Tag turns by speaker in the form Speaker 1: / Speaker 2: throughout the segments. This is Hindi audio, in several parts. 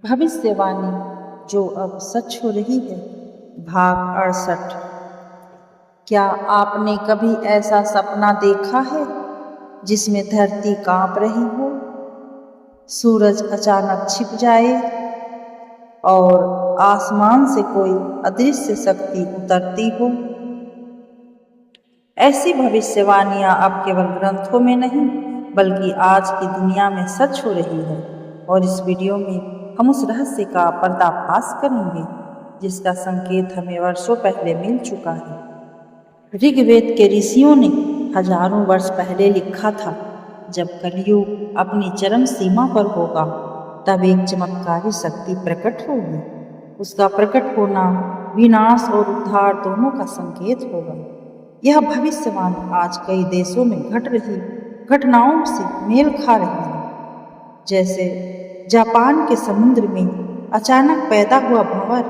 Speaker 1: भविष्यवाणी जो अब सच हो रही है। भाग 68। क्या आपने कभी ऐसा सपना देखा है जिसमें धरती कांप रही हो, सूरज अचानक छिप जाए और आसमान से कोई अदृश्य शक्ति उतरती हो? ऐसी भविष्यवाणियां अब केवल ग्रंथों में नहीं बल्कि आज की दुनिया में सच हो रही है। और इस वीडियो में हम उस रहस्य का पर्दाफाश करेंगे जिसका संकेत हमें वर्षों पहले मिल चुका है। ऋग्वेद के ऋषियों ने हजारों वर्ष पहले लिखा था, जब कलयुग अपनी चरम सीमा पर होगा तब एक चमत्कारी शक्ति प्रकट होगी। उसका प्रकट होना विनाश और उद्धार दोनों का संकेत होगा। यह भविष्यवाणी आज कई देशों में घट रही घटनाओं से मेल खा रही है। जैसे जापान के समुद्र में अचानक पैदा हुआ भंवर,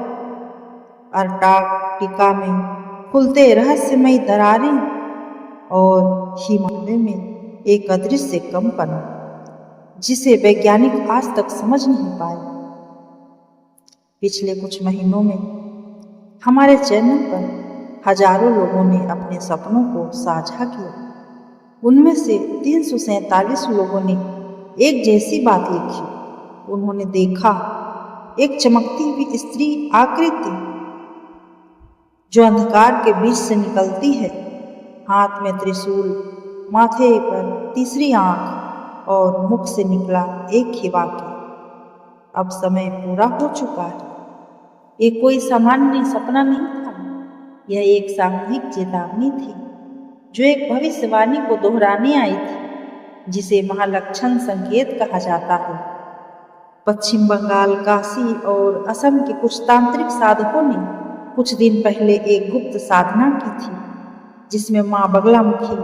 Speaker 1: अंटार्कटिका में खुलते रहस्यमयी दरारें और हिमालय में एक अदृश्य कंपन जिसे वैज्ञानिक आज तक समझ नहीं पाए। पिछले कुछ महीनों में हमारे चैनल पर हजारों लोगों ने अपने सपनों को साझा किया। उनमें से 347 लोगों ने एक जैसी बात लिखी। उन्होंने देखा एक चमकती हुई स्त्री आकृति जो अंधकार के बीच से निकलती है, हाथ में त्रिशूल, माथे पर तीसरी आंख और मुख से निकला एक ही वाक्य, अब समय पूरा हो चुका है। ये कोई सामान्य सपना नहीं था, यह एक सामूहिक चेतावनी थी जो एक भविष्यवाणी को दोहराने आई थी, जिसे महालक्षण संकेत कहा जाता है। पश्चिम बंगाल, काशी और असम के कुछ तांत्रिक साधकों ने कुछ दिन पहले एक गुप्त साधना की थी, जिसमें माँ बगलामुखी,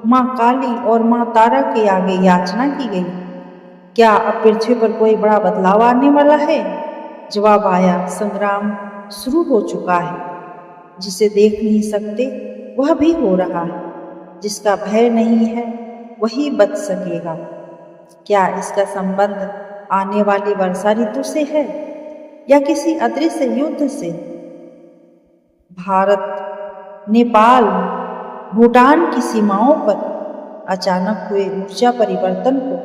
Speaker 1: माँ काली और माँ तारा के आगे याचना की गई, क्या अब पृथ्वी पर कोई बड़ा बदलाव आने वाला है? जवाब आया, संग्राम शुरू हो चुका है। जिसे देख नहीं सकते वह भी हो रहा है, जिसका भय नहीं है वही बच सकेगा। क्या इसका संबंध आने वाली वर्षा ऋतु से है या किसी अदृश्य युद्ध से? भारत, नेपाल, भूटान की सीमाओं पर अचानक हुए ऊर्जा परिवर्तन को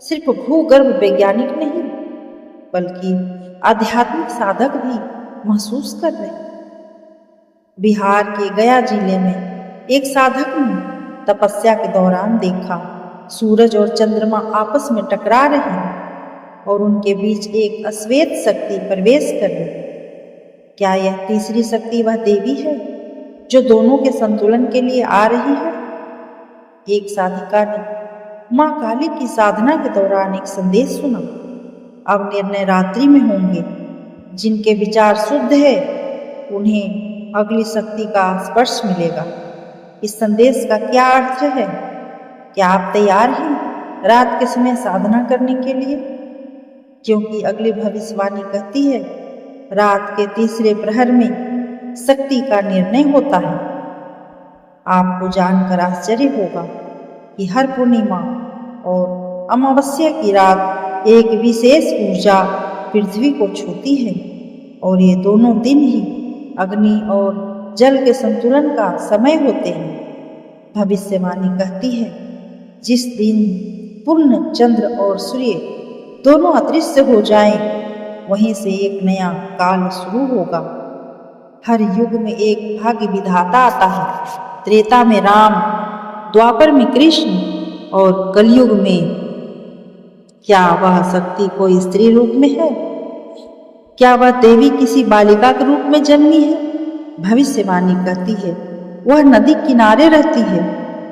Speaker 1: सिर्फ भूगर्भ वैज्ञानिक नहीं बल्कि आध्यात्मिक साधक भी महसूस कर रहे हैं। बिहार के गया जिले में एक साधक ने तपस्या के दौरान देखा सूरज और चंद्रमा आपस में टकरा रहे हैं और उनके बीच एक अश्वेत शक्ति प्रवेश कर रही है। क्या यह तीसरी शक्ति वह देवी है जो दोनों के संतुलन के लिए आ रही है? एक साधिका ने माँ काली की साधना के दौरान एक संदेश सुना, अब निर्णय रात्रि में होंगे। जिनके विचार शुद्ध है उन्हें अगली शक्ति का स्पर्श मिलेगा। इस संदेश का क्या अर्थ है? क्या आप तैयार हैं रात के समय साधना करने के लिए? क्योंकि अगली भविष्यवाणी कहती है, रात के तीसरे प्रहर में शक्ति का निर्णय होता है। आपको जानकर आश्चर्य होगा कि हर पूर्णिमा और अमावस्या की रात एक विशेष ऊर्जा पृथ्वी को छूती है और ये दोनों दिन ही अग्नि और जल के संतुलन का समय होते हैं। भविष्यवाणी कहती है, जिस दिन पूर्ण चंद्र और सूर्य दोनों अदृश्य हो जाएं, वहीं से एक नया काल शुरू होगा। हर युग में एक भाग्य विधाता आता है। त्रेता में राम, द्वापर में कृष्ण और कलयुग में क्या वह शक्ति कोई स्त्री रूप में है? क्या वह देवी किसी बालिका के रूप में जन्मी है? भविष्यवाणी कहती है, वह नदी किनारे रहती है।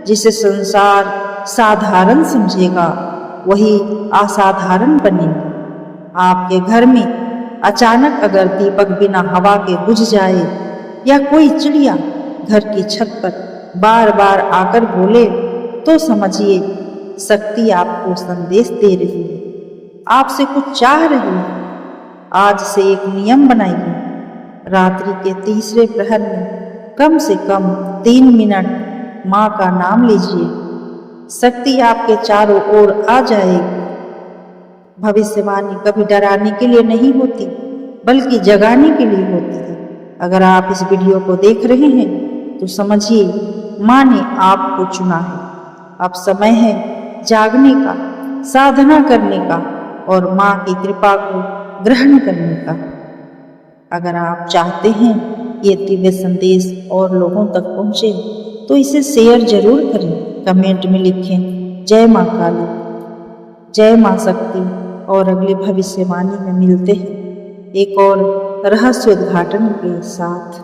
Speaker 1: जिसे संसार साधारण समझेगा वही असाधारण बनेगी। आपके घर में अचानक अगर दीपक बिना हवा के बुझ जाए या कोई चिड़िया घर की छत पर बार बार आकर बोले तो समझिए शक्ति आपको संदेश दे रही है, आपसे कुछ चाह रही है। आज से एक नियम बनाइए, रात्रि के तीसरे प्रहर में कम से कम 3 मिनट माँ का नाम लीजिए। शक्ति आपके चारों ओर आ जाएगी। भविष्यवाणी कभी डराने के लिए नहीं होती, बल्कि जगाने के लिए होती है। अगर आप इस वीडियो को देख रहे हैं तो समझिए माँ ने आपको चुना है। अब समय है जागने का, साधना करने का और माँ की कृपा को ग्रहण करने का। अगर आप चाहते हैं ये दिव्य संदेश और लोगों तक पहुँचे तो इसे शेयर जरूर करें। कमेंट में लिखें जय माँ काली, जय माँ शक्ति और अगली भविष्यवाणी में मिलते हैं एक और रहस्य उद्घाटन के साथ।